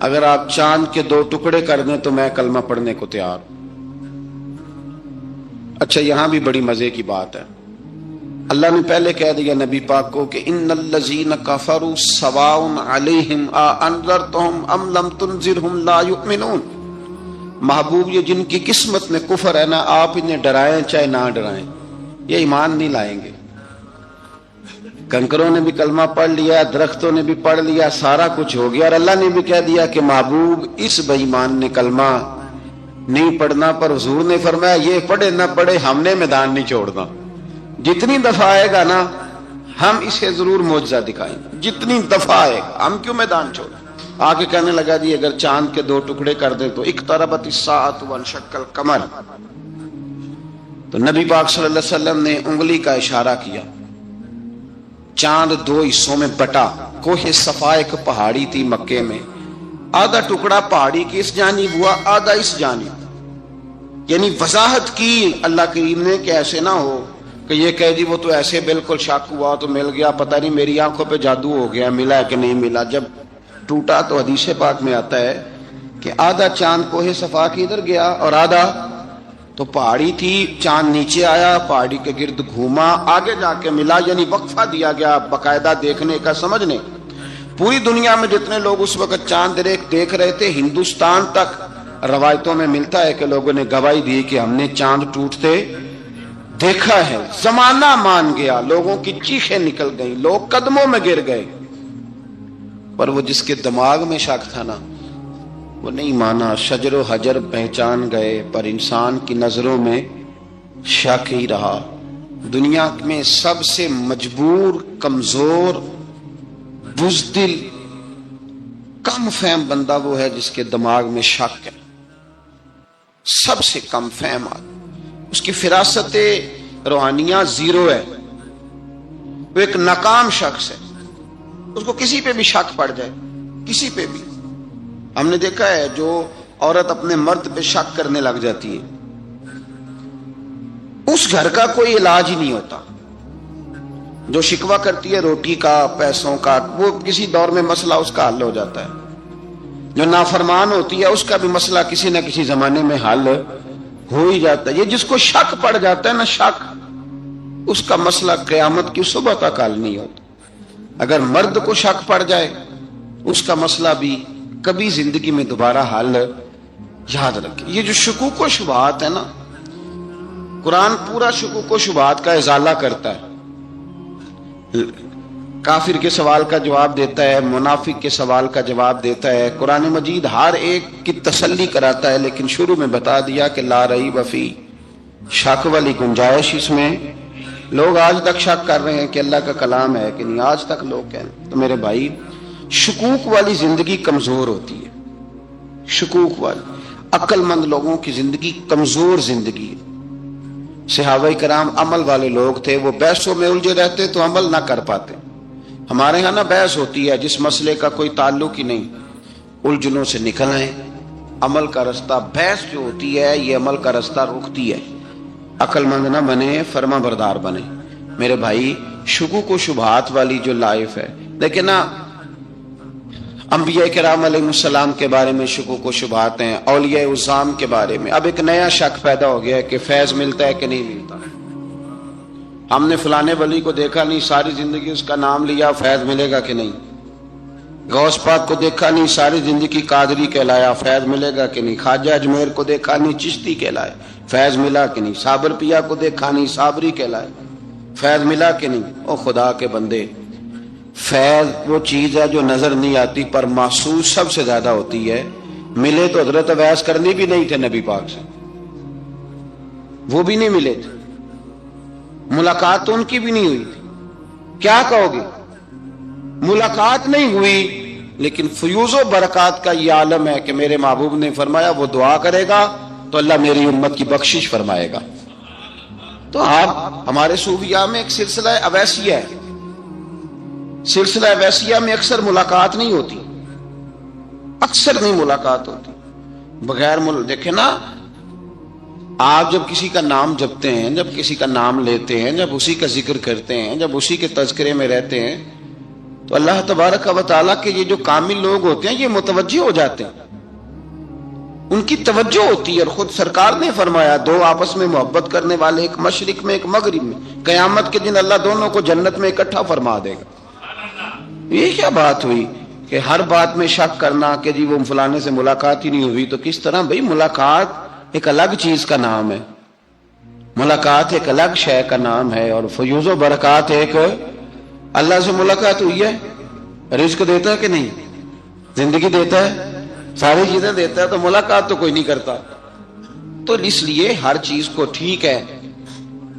اگر آپ چاند کے 2 ٹکڑے کر دیں تو میں کلمہ پڑھنے کو تیار ہوں۔ اچھا یہاں بھی بڑی مزے کی بات ہے، اللہ نے پہلے کہہ دیا نبی پاک کو کہ ان الذین کفروا سواء علیہم انذرتہم ام لم تنذرہم لا یؤمنون۔ محبوب یہ جن کی قسمت میں کفر ہے نا، آپ انہیں ڈرائیں چاہے نہ ڈرائیں، یہ ایمان نہیں لائیں گے۔ کنکروں نے بھی کلمہ پڑھ لیا، درختوں نے بھی پڑھ لیا، سارا کچھ ہو گیا، اور اللہ نے بھی کہہ دیا کہ محبوب اس بے ایمان نے کلمہ نہیں پڑھنا، پر حضور نے فرمایا یہ پڑھے نہ پڑھے ہم نے میدان نہیں چھوڑنا، جتنی دفعہ آئے گا نا ہم اسے ضرور معجزہ دکھائیں گے، جتنی دفعہ آئے گا ہم کیوں میدان چھوڑیں۔ آگے کہنے لگا جی اگر چاند کے 2 ٹکڑے کر دیں تو اقتربت الساعۃ وانشق القمر، تو نبی پاک صلی اللہ علیہ وسلم نے انگلی کا اشارہ کیا، چاند 2 حصوں میں بٹا۔ کوہ صفا ایک پہاڑی تھی مکے میں، آدھا ٹکڑا پہاڑی کی اس جانب ہوا، آدھا اس جانب، یعنی وضاحت کی اللہ کریم نے کہ ایسے نہ ہو کہ یہ کہہ دی وہ تو ایسے بالکل شک ہوا تو مل گیا، پتہ نہیں میری آنکھوں پہ جادو ہو گیا، ملا ہے کہ نہیں ملا۔ جب ٹوٹا تو حدیث پاک میں آتا ہے کہ آدھا چاند کوہ صفا کی ادھر گیا اور آدھا تو پہاڑی تھی، چاند نیچے آیا، پہاڑی کے گرد گھوما، آگے جا کے ملا، یعنی وقفہ دیا گیا باقاعدہ دیکھنے کا، سمجھنے۔ پوری دنیا میں جتنے لوگ اس وقت چاند دیکھ رہے تھے، ہندوستان تک روایتوں میں ملتا ہے کہ لوگوں نے گواہی دی کہ ہم نے چاند ٹوٹتے دیکھا ہے۔ زمانہ مان گیا، لوگوں کی چیخیں نکل گئیں، لوگ قدموں میں گر گئے، پر وہ جس کے دماغ میں شک تھا نا وہ نہیں مانا۔ شجر و حجر پہچان گئے پر انسان کی نظروں میں شک ہی رہا۔ دنیا میں سب سے مجبور، کمزور، بزدل، کم فہم بندہ وہ ہے جس کے دماغ میں شک ہے، سب سے کم فہم آدمی، اس کی فراست روحانیہ زیرو ہے، وہ ایک ناکام شخص ہے، اس کو کسی پہ بھی شک پڑ جائے، کسی پہ بھی۔ ہم نے دیکھا ہے جو عورت اپنے مرد پہ شک کرنے لگ جاتی ہے اس گھر کا کوئی علاج ہی نہیں ہوتا۔ جو شکوہ کرتی ہے روٹی کا، پیسوں کا، وہ کسی دور میں مسئلہ اس کا حل ہو جاتا ہے۔ جو نافرمان ہوتی ہے اس کا بھی مسئلہ کسی نہ کسی زمانے میں حل ہو ہی جاتا ہے۔ یہ جس کو شک پڑ جاتا ہے نا، شک، اس کا مسئلہ قیامت کی صبح تک حل نہیں ہوتا۔ اگر مرد کو شک پڑ جائے اس کا مسئلہ بھی کبھی زندگی میں دوبارہ حل، یاد رکھیں۔ یہ جو شکوک و شبہات ہے نا، قرآن پورا شکوک و شبہات کا ازالہ کرتا ہے، کافر کے سوال کا جواب دیتا ہے، منافق کے سوال کا جواب دیتا ہے۔ قرآن مجید ہر ایک کی تسلی کراتا ہے، لیکن شروع میں بتا دیا کہ لا ریب فی، شک والی گنجائش اس میں۔ لوگ آج تک شک کر رہے ہیں کہ اللہ کا کلام ہے کہ نہیں، آج تک لوگ کہیں۔ تو میرے بھائی، شکوک والی زندگی کمزور ہوتی ہے، شکوک والی، عقل مند لوگوں کی زندگی کمزور زندگی ہے۔ صحابہ کرام عمل والے لوگ تھے، وہ بحثوں میں الجھے رہتے تو عمل نہ کر پاتے۔ ہمارے ہاں نا بحث ہوتی ہے جس مسئلے کا کوئی تعلق ہی نہیں، الجھنوں سے نکل آئیں، عمل کا رستہ، بحث جو ہوتی ہے یہ عمل کا رستہ روکتی ہے۔ عقل مند نہ بنے، فرما بردار بنے۔ میرے بھائی، شکوک و شبہات والی جو لائف ہے، لیکن نا انبیاء کرام علیہ السلام کے بارے میں شکوک و شبہات ہیں، اولیاء عظام کے بارے میں۔ اب ایک نیا شک پیدا ہو گیا ہے کہ فیض ملتا ہے کہ نہیں ملتا۔ ہم نے فلانے ولی کو دیکھا نہیں، ساری زندگی اس کا نام لیا، فیض ملے گا کہ نہیں۔ غوث پاک کو دیکھا نہیں، ساری زندگی قادری کہلایا، فیض ملے گا کہ نہیں۔ خواجہ اجمیر کو دیکھا نہیں، چشتی کہلایا، فیض ملا کہ نہیں۔ صابر پیا کو دیکھا نہیں، صابری کہلایا، فیض ملا کہ نہیں۔ او خدا کے بندے، فیض وہ چیز ہے جو نظر نہیں آتی پر محسوس سب سے زیادہ ہوتی ہے۔ ملے تو حضرت اویس کرنی بھی نہیں تھے نبی پاک سے، وہ بھی نہیں ملے تھے، ملاقات تو ان کی بھی نہیں ہوئی تھی۔ کیا کہو گے؟ ملاقات نہیں ہوئی، لیکن فیوز و برکات کا یہ عالم ہے کہ میرے محبوب نے فرمایا وہ دعا کرے گا تو اللہ میری امت کی بخشش فرمائے گا۔ تو آپ ہمارے صوفیاء میں ایک سلسلہ اویسیہ ہے، سلسلہ اویسیہ میں اکثر ملاقات نہیں ہوتی، اکثر نہیں ملاقات ہوتی بغیر دیکھیں نا، آپ جب کسی کا نام جپتے ہیں، جب کسی کا نام لیتے ہیں، جب اسی کا ذکر کرتے ہیں، جب اسی کے تذکرے میں رہتے ہیں تو اللہ تبارک و تعالیٰ کے یہ جو کامل لوگ ہوتے ہیں یہ متوجہ ہو جاتے ہیں، ان کی توجہ ہوتی ہے. اور خود سرکار نے فرمایا دو آپس میں محبت کرنے والے، ایک مشرق میں ایک مغرب میں، قیامت کے دن اللہ دونوں کو جنت میں اکٹھا فرما دے گا. یہ کیا بات ہوئی کہ ہر بات میں شک کرنا کہ جی وہ فلانے سے ملاقات ہی نہیں ہوئی؟ تو کس طرح بھائی، ملاقات ایک الگ چیز کا نام ہے، ملاقات ایک الگ شے کا نام ہے، اور فیوز و برکات ایک اللہ سے ملاقات ہوئی ہے. رزق دیتا ہے کہ نہیں؟ زندگی دیتا ہے، ساری چیزیں دیتا ہے، تو ملاقات تو کوئی نہیں کرتا. تو اس لیے ہر چیز کو ٹھیک ہے،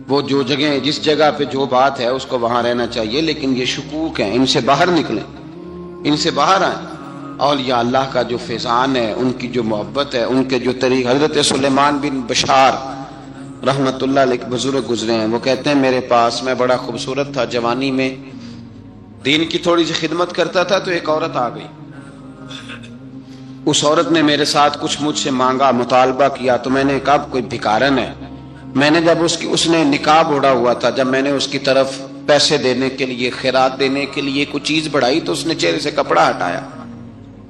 وہ جو جگہ جس جگہ پہ جو بات ہے اس کو وہاں رہنا چاہیے، لیکن یہ شکوک ہیں ان سے باہر نکلیں، ان سے باہر آئیں. اولیاء اللہ کا جو فیضان ہے، ان کی جو محبت ہے، ان کے جو طریق، حضرت سلیمان بن بشار رحمت اللہ علیہ بزرگ گزرے ہیں، وہ کہتے ہیں میرے پاس، میں بڑا خوبصورت تھا، جوانی میں دین کی تھوڑی سی خدمت کرتا تھا، تو ایک عورت آ گئی. اس عورت نے میرے ساتھ کچھ مجھ سے مانگا، مطالبہ کیا، تو میں نے کہا کوئی بھکارن ہے. میں نے جب اس نے نقاب اوڑھا ہوا تھا، جب میں نے اس کی طرف پیسے دینے کے لیے، خیرات دینے کے لیے کچھ چیز بڑھائی، تو اس نے چہرے سے کپڑا ہٹایا.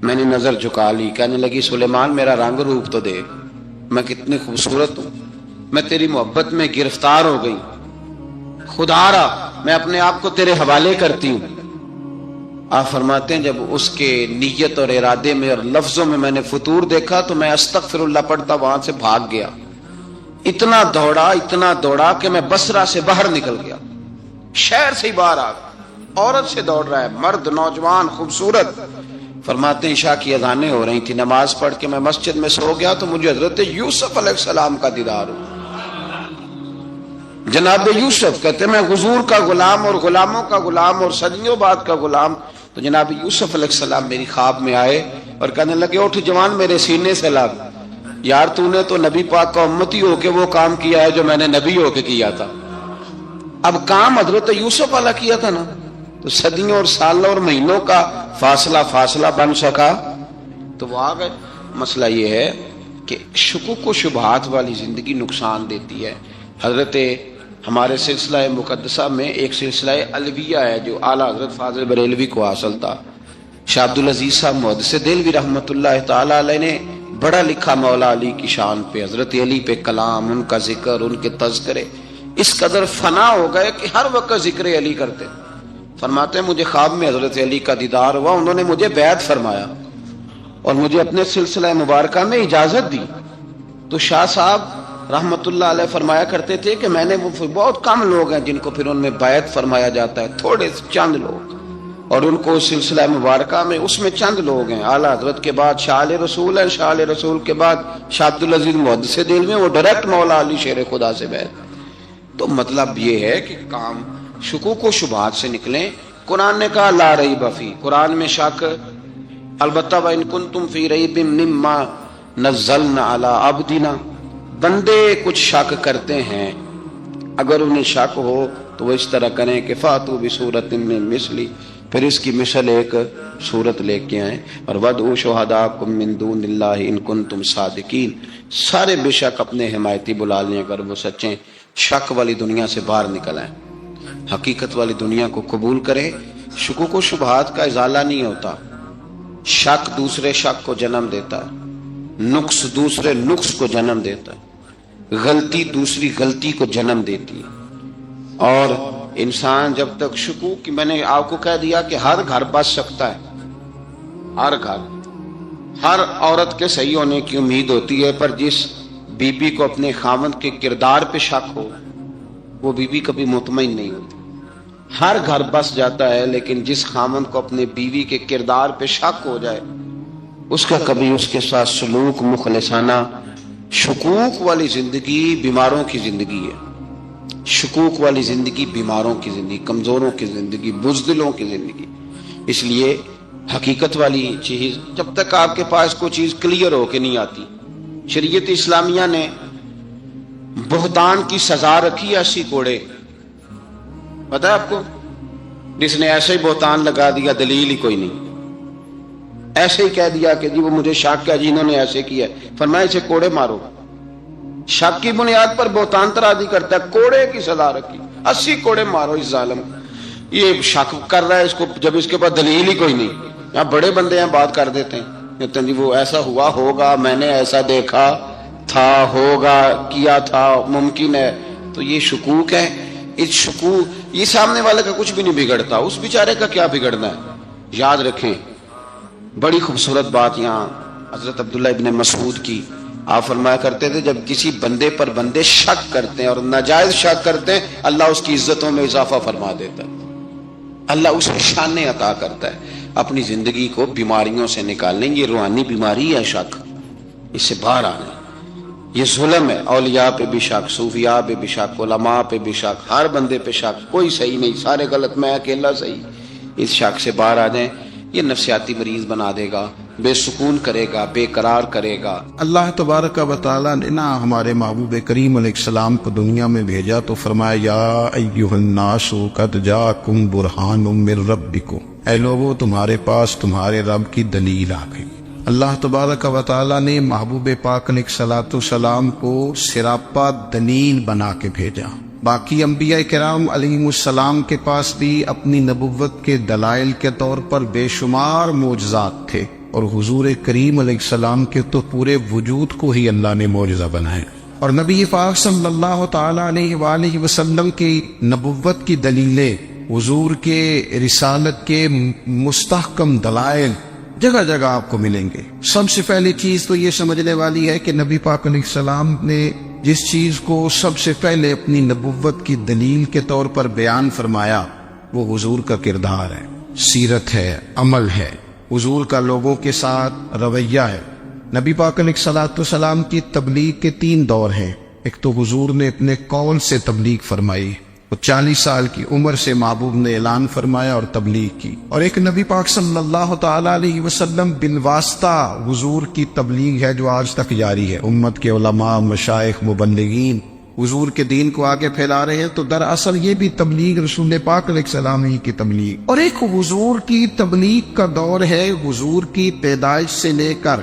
میں نے نظر جھکا لی، کہنے لگی سلیمان میرا رنگ روپ تو دیکھ، میں کتنی خوبصورت ہوں، میں تیری محبت میں گرفتار ہو گئی، خدا را میں اپنے آپ کو تیرے حوالے کرتی ہوں. آپ فرماتے ہیں جب اس کے نیت اور ارادے میں اور لفظوں میں نے فطور دیکھا، تو میں استغفر اللہ پڑھتا وہاں سے بھاگ گیا. اتنا دوڑا کہ میں بصرہ سے باہر نکل گیا، شہر سے ہی باہر آ گیا. عورت سے دوڑ رہا ہے، مرد، نوجوان، خوبصورت. فرماتے ہیں عشاء کی اذانیں ہو رہی تھی، نماز پڑھ کے میں مسجد میں سو گیا، تو مجھے حضرت یوسف علیہ السلام کا دیدار ہوا. جناب یوسف کہتے ہیں میں حضور کا غلام اور غلاموں کا غلام اور صدیوں بعد کا غلام. تو جناب یوسف علیہ السلام میری خواب میں آئے اور کہنے لگے اٹھ جوان، میرے سینے سے لگ. یار تو نے تو نبی پاک کا امتی ہو کے وہ کام کیا ہے جو میں نے نبی ہو کے کیا تھا. اب کام حضرت یوسف والا کیا تھا نا، تو صدیوں اور سالوں اور مہینوں کا فاصلہ بن سکا. تو وہ آ گئے. مسئلہ یہ ہے کہ شکوک و شبہات والی زندگی نقصان دیتی ہے. حضرت ہمارے سلسلہ مقدسہ میں ایک سلسلہ علویہ ہے جو اعلیٰ حضرت فاضل بریلوی کو حاصل تھا. شاہ عبدالعزیز صاحب محدث دہلوی رحمۃ اللہ تعالی علیہ نے بڑا لکھا مولا علی کی شان پہ، حضرت علی پہ کلام، ان کا ذکر، ان کے تذکرے اس قدر فنا ہو گئے کہ ہر وقت ذکر علی کرتے. فرماتے ہیں مجھے خواب میں حضرت علی کا دیدار ہوا، انہوں نے مجھے بیعت فرمایا اور مجھے اپنے سلسلہ مبارکہ میں اجازت دی. تو شاہ صاحب رحمت اللہ علیہ فرمایا کرتے تھے کہ میں نے وہ بہت کم لوگ ہیں جن کو پھر ان میں بیعت فرمایا جاتا ہے، تھوڑے چند لوگ، اور ان کو سلسلہ مبارکہ میں اس میں چند لوگ ہیں. اعلیٰ حضرت کے بعد شاہ علیہ رسول ہیں، شاہ علیہ رسول کے بعد شاہ عبدالعزیز محدث دہلوی میں، وہ ڈائریکٹ مولا علی شیر خدا سے بیعت. تو مطلب یہ ہے کہ کام شکوک و شبہات سے نکلیں. قرآن نے کہا لا ریب فی، قرآن میں شک البتہ وَإِن كُنتُمْ فِي رَيْبٍ مِّمَّا نَزَّلْنَا عَلَىٰ عَبْدِنَا، بندے کچھ شک کرتے ہیں، اگر انہیں شک ہو تو وہ اس طرح کریں کہ فاتوا بسورۃ من مثلی، پھر اس کی مثل ایک صورت لے کے آئیں، اور وادعوا شہداءکم من دون اللہ ان کنتم صادقین، سارے بے شک اپنے حمایتی بلا لیں اگر وہ سچیں. شک والی دنیا سے باہر نکل آئیں، حقیقت والی دنیا کو قبول کریں. شکوک و شبہات کا ازالہ نہیں ہوتا، شک دوسرے شک کو جنم دیتا ہے، نقص دوسرے نقص کو جنم دیتا ہے، غلطی دوسری غلطی کو جنم دیتی ہے. اور انسان جب تک شکوک کی، میں نے آپ کو کہہ دیا کہ ہر گھر بس سکتا ہے، ہر گھر، ہر عورت کے صحیح ہونے کی امید ہوتی ہے، پر جس بی بی کو اپنے خاوند کے کردار پہ شک ہو وہ بی بی کبھی مطمئن نہیں ہوتی. ہر گھر بس جاتا ہے، لیکن جس خاوند کو اپنے بیوی کے کردار پہ شک ہو جائے اس کا کبھی اس کے ساتھ سلوک مخلصانہ. شکوک والی زندگی بیماروں کی زندگی ہے، شکوک والی زندگی بیماروں کی زندگی، کمزوروں کی زندگی، بزدلوں کی زندگی. اس لیے حقیقت والی چیز جب تک آپ کے پاس کوئی چیز کلیئر ہو کے نہیں آتی. شریعت اسلامیہ نے بہتان کی سزا رکھی ہے 80 کوڑے. پتہ ہے آپ کو؟ جس نے ایسے ہی بہتان لگا دیا، دلیل ہی کوئی نہیں، ایسے ہی کہہ دیا کہ جی وہ مجھے شک ہے، جی انہوں نے ایسے کیا، فرمایا اسے کوڑے مارو. شک کی بنیاد پر بہتان ترازی کرتا ہے، کوڑے کی سزا رکھی، 80 کوڑے مارو اس ظالم. یہ شک کر رہا ہے اس کو جب اس کے پاس دلیل ہی کوئی نہیں. یہاں بڑے بندے ہیں بات کر دیتے ہیں, کہتے ہیں جی وہ ایسا ہوا ہوگا, میں نے ایسا دیکھا تھا, ہوگا, کیا تھا, ممکن ہے. تو یہ شکوک ہے. اس شکوک یہ سامنے والے کا کچھ بھی نہیں بگڑتا, اس بیچارے کا کیا بگڑنا ہے. یاد رکھیں بڑی خوبصورت بات یہاں حضرت عبداللہ ابن مسعود کی. آپ فرمایا کرتے تھے جب کسی بندے پر بندے شک کرتے ہیں اور ناجائز شک کرتے ہیں, اللہ اس کی عزتوں میں اضافہ فرما دیتا ہے, اللہ اسے شان عطا کرتا ہے. اپنی زندگی کو بیماریوں سے نکالنے, یہ روحانی بیماری ہے شک, اس سے باہر آنا. یہ ظلم ہے. اولیاء پہ بھی شک, صوفیاء پہ بھی شک, علماء پہ بھی شک, ہر بندے پہ شک, کوئی صحیح نہیں, سارے غلط, میں اکیلا صحیح. اس شک سے باہر آ جائیں. یہ نفسیاتی مریض بنا دے گا, بے سکون کرے گا, بے قرار کرے گا. اللہ تبارک و تعالیٰ نے نا ہمارے محبوب کریم علیہ السلام کو دنیا میں بھیجا تو فرمایا یا ایھا الناس قد جاءکم برہان من ربکم, اے لوگو تمہارے پاس تمہارے رب کی دلیل آ گئی. اللہ تبارک و تعالیٰ نے محبوب پاک علیہ الصلوۃ والسلام کو سراپا دلیل بنا کے بھیجا. باقی انبیاء کرام علیہم السلام کے پاس بھی اپنی نبوت کے دلائل کے طور پر بے شمار معجزات تھے, اور حضور کریم علیہ السلام کے تو پورے وجود کو ہی اللہ نے معجزہ بنایا. اور نبی پاک صلی اللہ تعالی علیہ وآلہ وسلم کی نبوت کی دلیلیں, حضور کے رسالت کے مستحکم دلائل جگہ جگہ آپ کو ملیں گے. سب سے پہلی چیز تو یہ سمجھنے والی ہے کہ نبی پاک علیہ السلام نے جس چیز کو سب سے پہلے اپنی نبوت کی دلیل کے طور پر بیان فرمایا وہ حضور کا کردار ہے, سیرت ہے, عمل ہے, حضور کا لوگوں کے ساتھ رویہ ہے. نبی پاک علیہ الصلوۃ والسلام کی تبلیغ کے 3 دور ہیں. ایک تو حضور نے اپنے قول سے تبلیغ فرمائی, وہ 40 سال کی عمر سے محبوب نے اعلان فرمایا اور تبلیغ کی. اور ایک نبی پاک صلی اللہ تعالی علیہ وسلم بالواسطہ حضور کی تبلیغ ہے جو آج تک جاری ہے. امت کے علماء, مشائخ, مبلغین حضور کے دین کو آگے پھیلا رہے ہیں, تو دراصل یہ بھی تبلیغ رسول پاک علیہ السلام ہی کی تبلیغ. اور ایک حضور کی تبلیغ کا دور ہے حضور کی پیدائش سے لے کر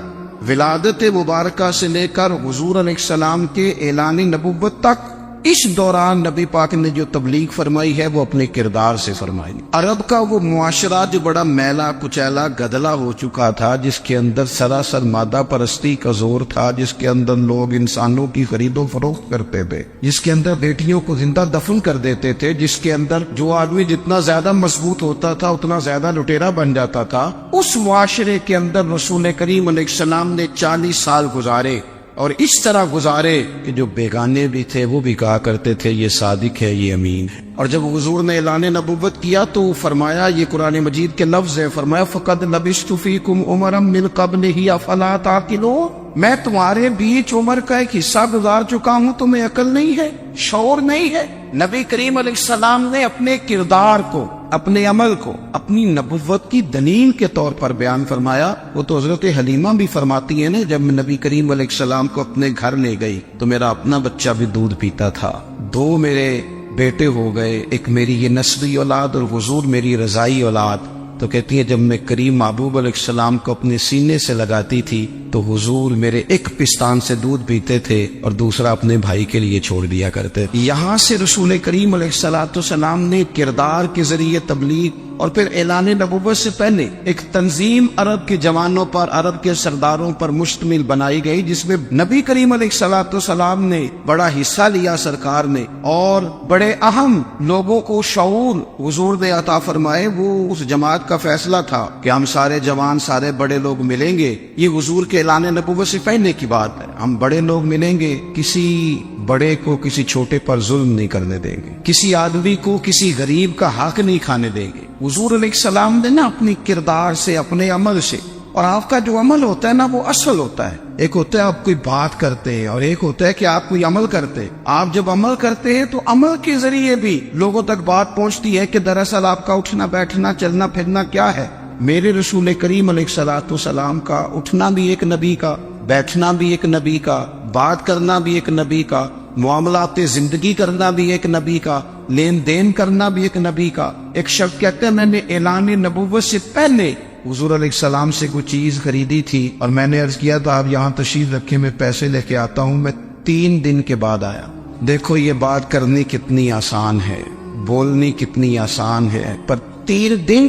ولادت مبارکہ سے لے کر حضور علیہ السلام کے اعلان نبوت تک. اس دوران نبی پاک نے جو تبلیغ فرمائی ہے وہ اپنے کردار سے فرمائی. عرب کا وہ معاشرہ جو بڑا میلا کچیلا گدلا ہو چکا تھا, جس کے اندر سراسر مادہ پرستی کا زور تھا, جس کے اندر لوگ انسانوں کی خرید و فروخت کرتے تھے, جس کے اندر بیٹیوں کو زندہ دفن کر دیتے تھے, جس کے اندر جو آدمی جتنا زیادہ مضبوط ہوتا تھا اتنا زیادہ لٹیرا بن جاتا تھا, اس معاشرے کے اندر رسول کریم علیہ السلام نے 40 سال گزارے. اور اس طرح گزارے کہ جو بیگانے بھی تھے وہ بھی کہا کرتے تھے یہ صادق ہے, یہ امین ہے. اور جب حضور نے اعلان نبوت کیا تو فرمایا, یہ قرآن مجید کے لفظ ہے, فرمایا فَقَدْ لَبِثْتُ فِيكُمْ عُمَرًا مِّن قَبْلِهِ أَفَلَا تَعْقِلُونَ, میں تمہارے بیچ عمر کا ایک حصہ گزار چکا ہوں, تمہیں عقل نہیں ہے, شعور نہیں ہے. نبی کریم علیہ السلام نے اپنے کردار کو, اپنے عمل کو اپنی نبوت کی دلیل کے طور پر بیان فرمایا. وہ تو حضرت حلیمہ بھی فرماتی ہے نا, جب میں نبی کریم علیہ السلام کو اپنے گھر لے گئی تو میرا اپنا بچہ بھی دودھ پیتا تھا, 2 میرے بیٹے ہو گئے, ایک میری یہ نسبی اولاد اور حضور میری رضائی اولاد. تو کہتی ہے جب میں کریم محبوب علیہ السلام کو اپنے سینے سے لگاتی تھی تو حضور میرے ایک پستان سے دودھ پیتے تھے اور دوسرا اپنے بھائی کے لیے چھوڑ دیا کرتے. یہاں سے رسول کریم علیہ الصلوۃ والسلام نے کردار کے ذریعے تبلیغ اور پھر اعلان نبوت سے پہلے ایک تنظیم عرب کے جوانوں پر, عرب کے سرداروں پر مشتمل بنائی گئی, جس میں نبی کریم علیہ الصلوۃ والسلام نے بڑا حصہ لیا سرکار نے, اور بڑے اہم لوگوں کو شعور حضور نے عطا فرمائے. وہ اس جماعت کا فیصلہ تھا کہ ہم سارے جوان, سارے بڑے لوگ ملیں گے. یہ حضور کے اعلان نبوت سے پہلے کی بات ہے. ہم بڑے لوگ ملیں گے, کسی بڑے کو کسی چھوٹے پر ظلم نہیں کرنے دیں گے, کسی آدمی کو کسی غریب کا حق نہیں کھانے دیں گے. حضور علیہ السلام نے نا اپنی کردار سے, اپنے عمل سے, اور آپ کا جو عمل ہوتا ہے نا وہ اصل ہوتا ہے. ایک ہوتا ہے آپ کوئی بات کرتے ہیں اور ایک ہوتا ہے کہ آپ کوئی عمل کرتے ہیں. آپ جب عمل کرتے ہیں تو عمل کے ذریعے بھی لوگوں تک بات پہنچتی ہے کہ دراصل آپ کا اٹھنا بیٹھنا چلنا پھرنا کیا ہے. میرے رسول کریم علیہ الصلوۃ والسلام کا اٹھنا بھی ایک نبی کا, بیٹھنا بھی ایک نبی کا, بات کرنا بھی ایک نبی کا, معاملات زندگی کرنا بھی ایک نبی کا, لین دین کرنا بھی ایک نبی کا. ایک شخص کہتے ہیں میں نے اعلان نبوت سے پہلے حضور علیہ السلام سے کوئی چیز خریدی تھی اور میں نے عرض کیا تھا آپ یہاں تشریف رکھیں, میں پیسے لے کے آتا ہوں. میں 3 دن کے بعد آیا. دیکھو یہ بات کرنی کتنی آسان ہے, بولنی کتنی آسان ہے، پر 3 دن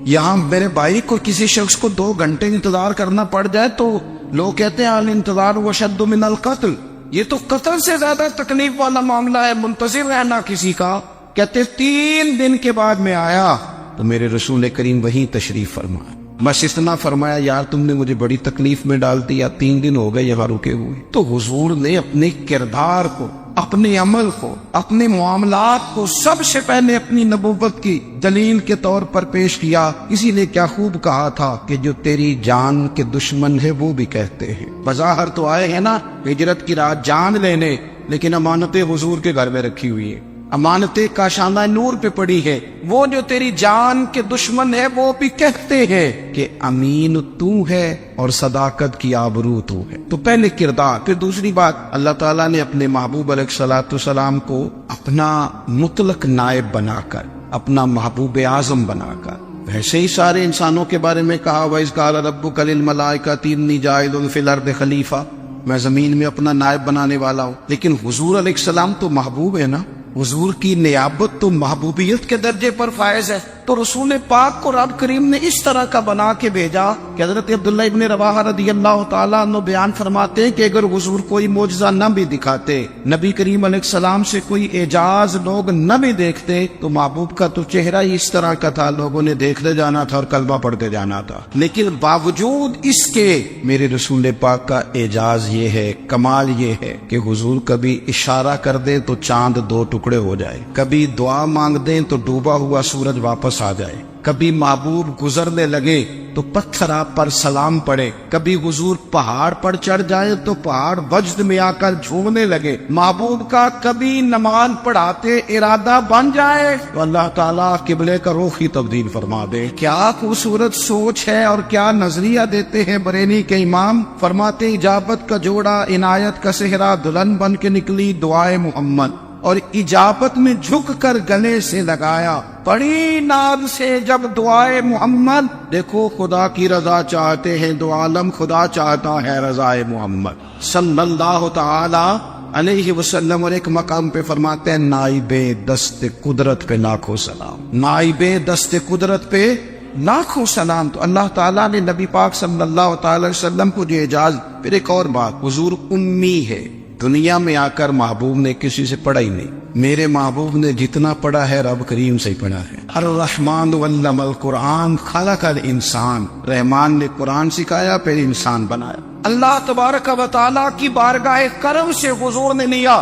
یہاں میرے بھائی کو کسی شخص کو 2 گھنٹے انتظار کرنا پڑ جائے تو لوگ کہتے ہیں الانتظار وشد من القتل، یہ تو قتل سے زیادہ تکلیف والا معاملہ ہے منتظر رہنا کسی کا۔ کہتے 3 دن کے بعد میں آیا تو میرے رسول کریم وہیں تشریف فرمایا، بس اتنا فرمایا یار تم نے مجھے بڑی تکلیف میں ڈال دیا، 3 دن ہو گئے یہاں رکے ہوئے۔ تو حضور نے اپنے کردار کو، اپنے عمل کو، اپنے معاملات کو سب سے پہلے اپنی نبوت کی دلیل کے طور پر پیش کیا۔ اسی نے کیا خوب کہا تھا کہ جو تیری جان کے دشمن ہے وہ بھی کہتے ہیں، بظاہر تو آئے ہیں نا ہجرت کی رات جان لینے، لیکن امانتیں حضور کے گھر میں رکھی ہوئی ہیں، امانتیں کاشانہ نور پہ پڑی ہے۔ وہ جو تیری جان کے دشمن ہے وہ بھی کہتے ہیں کہ امین تو ہے اور صداقت کی آبرو تو ہے۔ تو پہلے کردار، پھر دوسری بات، اللہ تعالیٰ نے اپنے محبوب علیہ الصلوۃ والسلام کو اپنا مطلق نائب بنا کر، اپنا محبوب اعظم بنا کر، ویسے ہی سارے انسانوں کے بارے میں کہا وَإِذْ قَالَ رَبُّكَ لِلْمَلَائِكَةِ إِنِّي جَاعِلٌ فِي الْأَرْضِ خَلِيفَةً، میں زمین میں اپنا نائب بنانے والا ہوں۔ لیکن حضور علیہ السلام تو محبوب ہے نا، حضور کی نیابت تو محبوبیت کے درجے پر فائز ہے۔ تو رسول پاک کو رب کریم نے اس طرح کا بنا کے بھیجا کہ حضرت عبداللہ ابن رواحہ رضی اللہ تعالیٰ عنہ بیان فرماتے ہیں کہ اگر حضور کوئی معجزہ نہ بھی دکھاتے، نبی کریم علیہ السلام سے کوئی اعجاز لوگ نہ بھی دیکھتے، تو محبوب کا تو چہرہ ہی اس طرح کا تھا، لوگوں نے دیکھتے جانا تھا اور کلمہ پڑھتے جانا تھا۔ لیکن باوجود اس کے میرے رسول پاک کا اعجاز یہ ہے، کمال یہ ہے کہ حضور کبھی اشارہ کر دیں تو چاند 2 ٹکڑے ہو جائے، کبھی دعا مانگ دیں تو ڈوبا ہوا سورج واپس آ جائے، کبھی محبوب گزرنے لگے تو پتھر آپ پر سلام پڑے، کبھی حضور پہاڑ پر چڑھ جائے تو پہاڑ وجد میں آ کر جھومنے لگے، محبوب کا کبھی نماز پڑھاتے ارادہ بن جائے تو اللہ تعالیٰ قبلے کا رخ ہی تبدیل فرما دے۔ کیا خوبصورت سوچ ہے اور کیا نظریہ دیتے ہیں بریلی کے امام، فرماتے اجابت کا جوڑا عنایت کا صحرا دلہن بن کے نکلی دعائے محمد، اور اجابت میں جھک کر گلے سے لگایا پڑی ناز سے جب دعائے محمد، دیکھو خدا کی رضا چاہتے ہیں دو عالم، خدا چاہتا ہے رضائے محمد صلی اللہ تعالی علیہ وسلم۔ اور ایک مقام پہ فرماتے ہیں نائب دست قدرت پہ لاکھوں سلام، نائب دست قدرت پہ لاکھوں سلام۔ تو اللہ تعالیٰ نے نبی پاک صلی اللہ تعالی وسلم کو جو اعجاز۔ پھر ایک اور بات، حضور امی ہے، دنیا میں آ کر محبوب نے کسی سے پڑھا ہی نہیں، میرے محبوب نے جتنا پڑھا ہے رب کریم سے ہی پڑھا ہے۔ الرحمن علم القرآن خلق الانسان، رحمان نے قرآن سکھایا پھر انسان بنایا۔ اللہ تبارک و تعالیٰ کی بارگاہ کرم سے حضور نے لیا،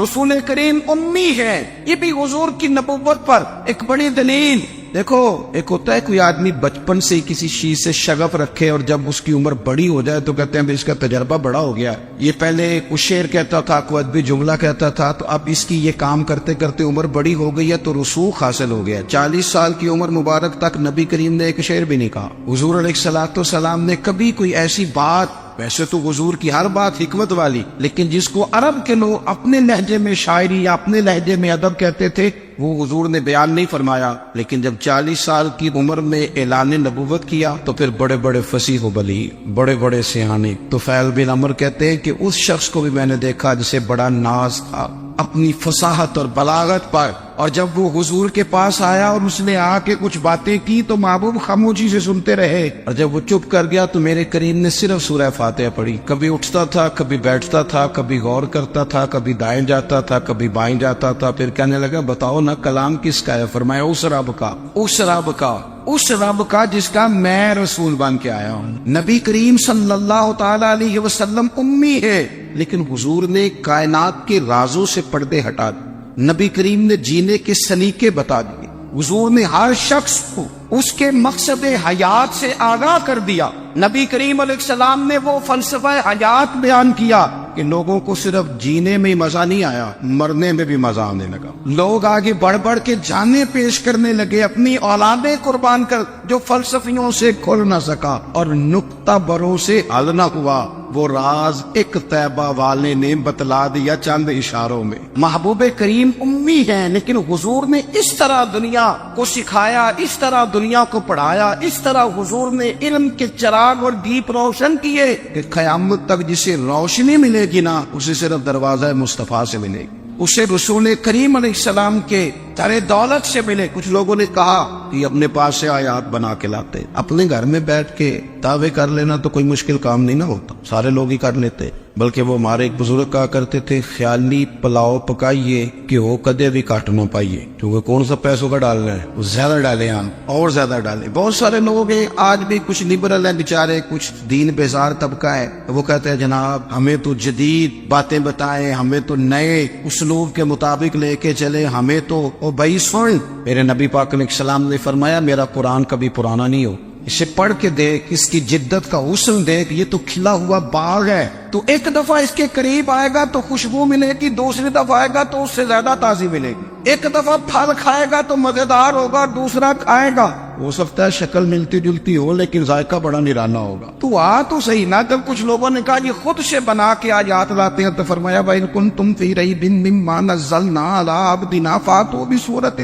رسول کریم امی ہے، یہ بھی حضور کی نبوت پر ایک بڑی دلیل۔ دیکھو ایک ہوتا ہے کوئی آدمی بچپن سے کسی چیز سے شغف رکھے اور جب اس کی عمر بڑی ہو جائے تو کہتے ہیں اس کا تجربہ بڑا ہو گیا، یہ پہلے کچھ شعر کہتا تھا، کوئی ادبی جملہ کہتا تھا، تو اب اس کی یہ کام کرتے کرتے عمر بڑی ہو گئی ہے تو رسوخ حاصل ہو گیا۔ 40 سال کی عمر مبارک تک نبی کریم نے ایک شعر بھی نہیں کہا۔ حضور علیہ الصلوۃ والسلام نے کبھی کوئی ایسی بات، ویسے تو حضور کی ہر بات حکمت والی، لیکن جس کو عرب کے لوگ اپنے لہجے میں شاعری یا اپنے لہجے میں ادب کہتے تھے، وہ حضور نے بیان نہیں فرمایا۔ لیکن جب 40 سال کی عمر میں اعلان نبوت کیا تو پھر بڑے بڑے فصیح و بلیغ، بڑے بڑے سیانے طفیل بن عمر کہتے ہیں کہ اس شخص کو بھی میں نے دیکھا جسے بڑا ناز تھا اپنی فصاحت اور بلاغت پر، اور جب وہ حضور کے پاس آیا اور اس نے آ کے کچھ باتیں کی تو محبوب خاموشی سے سنتے رہے، اور جب وہ چپ کر گیا تو میرے کریم نے صرف سورہ فاتحہ پڑھی۔ کبھی اٹھتا تھا، کبھی بیٹھتا تھا، کبھی غور کرتا تھا، کبھی دائیں جاتا تھا، کبھی بائیں جاتا تھا، پھر کہنے لگا بتاؤ نا کلام کس کا ہے؟ فرمایا اس رب کا، اس رب کا، اس رب کا جس کا میں رسول بن کے آیا ہوں۔ نبی کریم صلی اللہ تعالی علیہ وسلم امی ہے، لیکن حضور نے کائنات کے رازوں سے پردے ہٹا دیے، نبی کریم نے جینے کے سلیقے بتا دیے، حضور نے ہر شخص کو اس کے مقصد حیات سے آگاہ کر دیا۔ نبی کریم علیہ السلام نے وہ فلسفہ حیات بیان کیا کہ لوگوں کو صرف جینے میں مزہ نہیں آیا، مرنے میں بھی مزہ آنے لگا۔ لوگ آگے بڑھ بڑھ کے جانیں پیش کرنے لگے، اپنی اولادیں قربان کر، جو فلسفیوں سے کھل نہ سکا اور نکتہ بروں سے حل نہ ہوا، وہ راز ایک طیبہ والے نے بتلا دیا چند اشاروں میں۔ محبوب کریم امی ہیں، لیکن حضور نے اس طرح دنیا کو سکھایا، اس طرح دنیا کو پڑھایا، اس طرح حضور نے علم کے چراغ اور دیپ روشن کیے کہ قیامت تک جسے روشنی ملے گی نا، اسے صرف دروازہ مصطفیٰ سے ملے گی، اسے رسول کریم علیہ السلام کے سارے دولت سے ملے. کچھ لوگوں نے کہا کہ اپنے پاس سے آیات بنا کے لاتے. اپنے گھر میں بیٹھ کے دعوے کر لینا تو کوئی مشکل کام نہیں نہ ہوتا, سارے لوگ ہی کر لیتے. بلکہ وہ ہمارے ایک بزرگ کہا کرتے تھے, خیالی پلاؤ پکائیے کہ وہ کدے بھی کاٹ نہ پائیے. کیونکہ کون سا پیسوں کا ڈال رہے ہیں, وہ زیادہ ڈالے ہم اور زیادہ ڈالے. بہت سارے لوگ ہیں آج بھی, کچھ لبرل ہیں بیچارے, کچھ دین بیزار طبقہ ہے, وہ کہتے ہیں جناب ہمیں تو جدید باتیں بتائیں, ہمیں تو نئے اسلوب کے مطابق لے کے چلے, ہمیں تو او بھائی سن, میرے نبی پاک علیہ السلام نے فرمایا میرا قرآن کبھی پرانا نہیں ہو, اسے پڑھ کے دیکھ, اس کی جدت کا حسن دیکھ, یہ تو کھلا ہوا باغ ہے. تو ایک دفعہ اس کے قریب آئے گا تو خوشبو ملے گی, دوسری دفعہ آئے گا تو اس سے زیادہ تازی ملے گی. ایک دفعہ پھل کھائے گا تو مزیدار ہوگا, دوسرا کھائے گا ہو سکتا ہے شکل ملتی جلتی ہو لیکن ذائقہ بڑا نرالا ہوگا. تو تو صحیح نا. جب کچھ لوگوں نے کہا یہ خود سے بنا کے آیات لاتے ہیں تو فرمایا بھائی کنتم فی ریب مما نزلنا علی عبدنا فاتوا بسورۃ,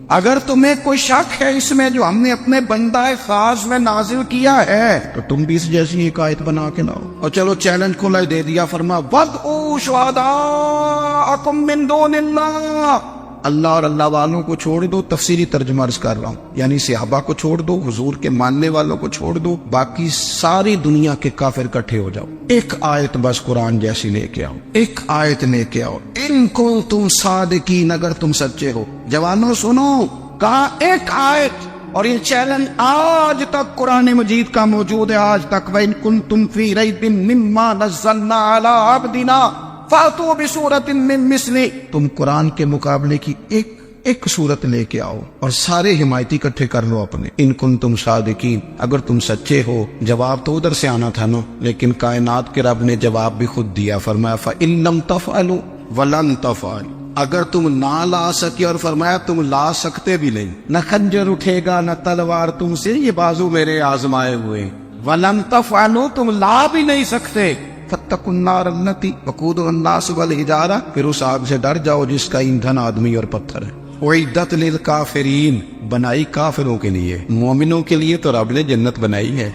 اگر تمہیں کوئی شک ہے اس میں جو ہم نے اپنے بندہ خاص میں نازل کیا ہے تو تم بھی اس جیسی ایک آیت بنا کے لاؤ. اور چلو چیلنج کھلا دے دیا, فرما وَادْعُوا شُهَدَاءَكُم مِّن دُونِ اللَّهِ, اللہ اور اللہ والوں کو چھوڑ دو. تفسیری ترجمہ عرض کر رہا ہوں, یعنی صحابہ کو چھوڑ دو, حضور کے ماننے والوں کو چھوڑ دو, باقی ساری دنیا کے کافر اکٹھے ہو جاؤ, ایک آیت بس قرآن جیسی لے کے آؤ, ایک آیت لے کے آؤ. ان کنتم صادقین, اگر تم سچے ہو. جوانوں سنو, کہا ایک آیت, اور یہ چیلنج آج تک قرآن مجید کا موجود ہے, آج تک. وَإِن كُنتُمْ فِي رَيْبٍ مِّمَّا نَزَّلْنَا عَلَىٰ عَبْدِنَا فَأْتُوا بِسُورَةٍ مِّن مِّثْلِهِ, تم قرآن کے مقابلے کی ایک صورت لے کے آؤ اور سارے حمایتی اکٹھے کر لو اپنے. ان کنتم صادقین, اگر تم سچے ہو. جواب تو ادھر سے آنا تھا نا, لیکن کائنات کے رب نے جواب بھی خود دیا, فرمایا فَإِن لَمْ تَفْعَلُوا وَلَن تَفْعَلُوا, اگر تم نہ لا سکے, اور فرمایا تم لا سکتے بھی نہیں, نہ خنجر اٹھے گا نہ تلوار تم سے, یہ بازو میرے آزمائے ہوئے. وَلَن تَفْعَلُوا, تم لا بھی نہیں سکتے. فَاتَّقُوا النَّارَ الَّتِي وَقُودُهَا النَّاسُ وَالْحِجَارَةُ, پھر اس آگ سے ڈر جاؤ جس کا ایندھن آدمی اور پتھر ہے. اُعِدَّتْ لِلْكَافِرِينَ, بنائی کافروں کے لیے, مومنوں کے لیے تو رب نے جنت بنائی ہے.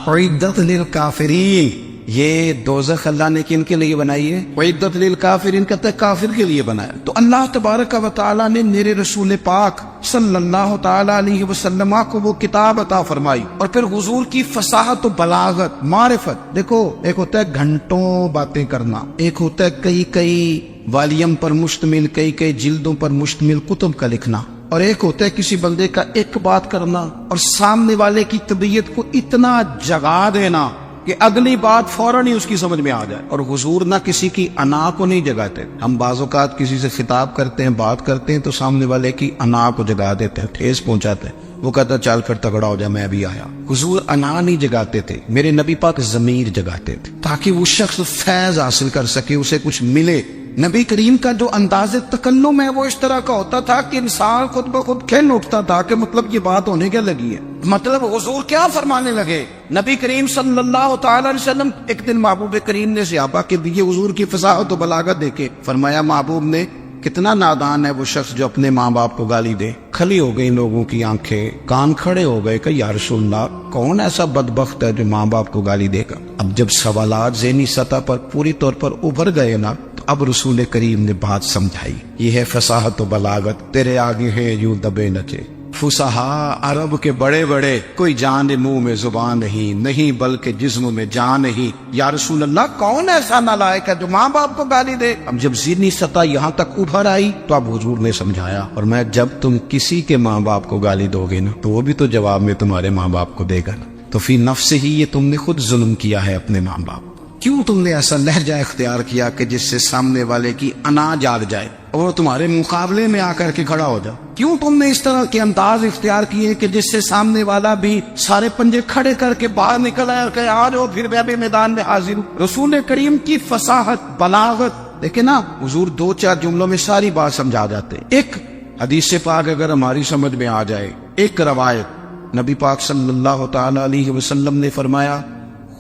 اُعِدَّتْ لِلْكَافِرِينَ, یہ دوزخ اللہ نے کن کے لیے بنائی ہے؟ وَعِدَّتْ لِلْكَافِرِينَ, کہتے ہیں کافر کے لیے بنایا. تو اللہ تبارک و تعالیٰ نے میرے رسول پاک صلی اللہ تعالیٰ علیہ وسلم کو وہ کتاب عطا فرمائی, اور پھر حضور کی فصاحت و بلاغت, معرفت. دیکھو ایک ہوتا ہے گھنٹوں باتیں کرنا, ایک ہوتا ہے کئی والیم پر مشتمل, کئی جلدوں پر مشتمل کتب کا لکھنا, اور ایک ہوتا ہے کسی بندے کا ایک بات کرنا اور سامنے والے کی طبیعت کو اتنا جگا دینا کہ اگلی بات فوراً ہی اس کی سمجھ میں آ جائے. اور حضور نہ کسی کی انا کو نہیں جگاتے. ہم بعض اوقات کسی سے خطاب کرتے ہیں, بات کرتے ہیں تو سامنے والے کی انا کو جگا دیتے ہیں, ٹھیس پہنچاتے ہیں, وہ کہتا چل پھر تگڑا ہو جائے میں بھی آیا. حضور انا نہیں جگاتے تھے, میرے نبی پاک ضمیر جگاتے تھے تاکہ وہ شخص فیض حاصل کر سکے, اسے کچھ ملے. نبی کریم کا جو انداز تکلم ہے وہ اس طرح کا ہوتا تھا کہ انسان خود بخود کھل اٹھتا تھا کہ مطلب یہ بات ہونے کیا لگی ہے, مطلب حضور کیا فرمانے لگے. نبی کریم صلی اللہ تعالی علیہ وسلم, ایک دن محبوب کریم نے صحابہ کے دیے حضور کی فصاحت و بلاغت دیکھے, فرمایا محبوب نے کتنا نادان ہے وہ شخص جو اپنے ماں باپ کو گالی دے. کھلی ہو گئی لوگوں کی آنکھیں, کان کھڑے ہو گئے کہ یا رسول اللہ کون ایسا بدبخت ہے جو ماں باپ کو گالی دے گا. اب جب سوالات ذہنی سطح پر پوری طور پر ابھر گئے نا, تو اب رسول کریم نے بات سمجھائی. یہ ہے فصاحت و بلاغت, تیرے آگے ہے یوں دبے نچے. فصحا عرب کے بڑے بڑے, کوئی جان منہ میں زبان نہیں بلکہ جسم میں جان نہیں. یا رسول اللہ کون ایسا نالائق ہے جو ماں باپ کو گالی دے. اب جب ذہنی سطح یہاں تک ابھر آئی تو اب حضور نے سمجھایا, اور میں جب تم کسی کے ماں باپ کو گالی دو گے نا تو وہ بھی تو جواب میں تمہارے ماں باپ کو دے گا نا. تو فی نفس ہی یہ تم نے خود ظلم کیا ہے اپنے ماں باپ. کیوں تم نے ایسا لہجہ اختیار کیا کہ جس سے سامنے والے کی انا جاگ جائے اور وہ تمہارے مقابلے میں آ کر کے کھڑا ہو جائے؟ کیوں تم نے اس طرح کے انداز اختیار کیے کہ جس سے سامنے والا بھی سارے پنجے کھڑے کر کے باہر نکل آئے اور کہے آ جاؤ پھر میں بھی میدان میں حاضر ہوں. رسول کریم کی فصاحت بلاغت دیکھیں نا, حضور 2-4 جملوں میں ساری بات سمجھا جاتے. ایک حدیث پاک اگر ہماری سمجھ میں آ جائے, ایک روایت, نبی پاک صلی اللہ تعالی علیہ وسلم نے فرمایا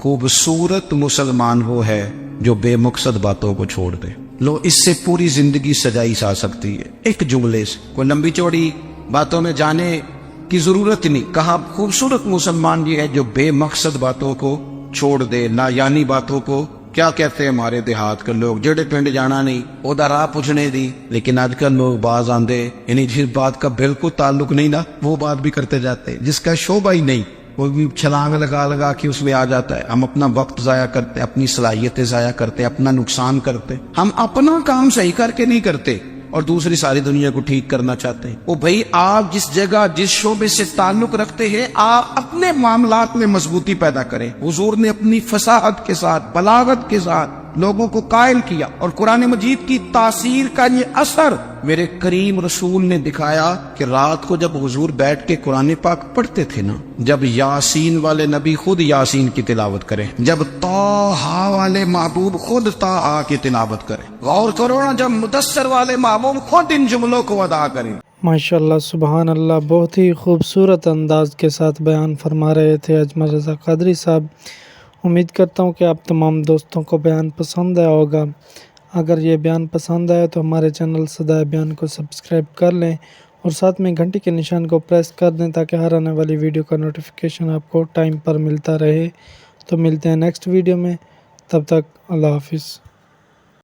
خوبصورت مسلمان وہ ہے جو بے مقصد باتوں کو چھوڑ دے. لو اس سے پوری زندگی سجائی جا سکتی ہے ایک جملے سے. کوئی لمبی چوڑی باتوں میں جانے کی ضرورت نہیں. کہا خوبصورت مسلمان یہ ہے جو بے مقصد باتوں کو چھوڑ دے, لا یعنی باتوں کو کیا کہتے ہیں ہمارے دیہات کے لوگ، جڑے پنڈ جانا نہیں وہ راہ پوچھنے دی، لیکن آج کل لوگ باز آندے یعنی جس بات کا بالکل تعلق نہیں نا وہ بات بھی کرتے جاتے، جس کا شعبہ ہی نہیں وہ بھی چھلانگ لگا کے اس میں آ جاتا ہے۔ ہم اپنا وقت ضائع کرتے، اپنی صلاحیتیں ضائع کرتے، اپنا نقصان کرتے، ہم اپنا کام صحیح کر کے نہیں کرتے اور دوسری ساری دنیا کو ٹھیک کرنا چاہتے ہیں۔ وہ بھائی آپ جس جگہ جس شعبے سے تعلق رکھتے ہیں آپ اپنے معاملات میں مضبوطی پیدا کریں۔ حضور نے اپنی فصاحت کے ساتھ بلاغت کے ساتھ لوگوں کو قائل کیا، اور قرآن مجید کی تاثیر کا یہ اثر میرے کریم رسول نے دکھایا کہ رات کو جب حضور بیٹھ کے قرآن پاک پڑھتے تھے نا، جب یاسین والے نبی خود یاسین کی تلاوت کریں، جب طٰہٰ والے محبوب خود طٰہٰ کی تلاوت کریں، غور کرو نا جب مدثر والے محبوب خود ان جملوں کو ادا کریں۔ ماشاءاللہ سبحان اللہ، بہت ہی خوبصورت انداز کے ساتھ بیان فرما رہے تھے اجمل رضا قادری صاحب۔ امید کرتا ہوں کہ آپ تمام دوستوں کو بیان پسند آیا ہوگا۔ اگر یہ بیان پسند آیا تو ہمارے چینل صدائے بیان کو سبسکرائب کر لیں اور ساتھ میں گھنٹی کے نشان کو پریس کر دیں تاکہ ہر آنے والی ویڈیو کا نوٹیفیکیشن آپ کو ٹائم پر ملتا رہے۔ تو ملتے ہیں نیکسٹ ویڈیو میں، تب تک اللہ حافظ۔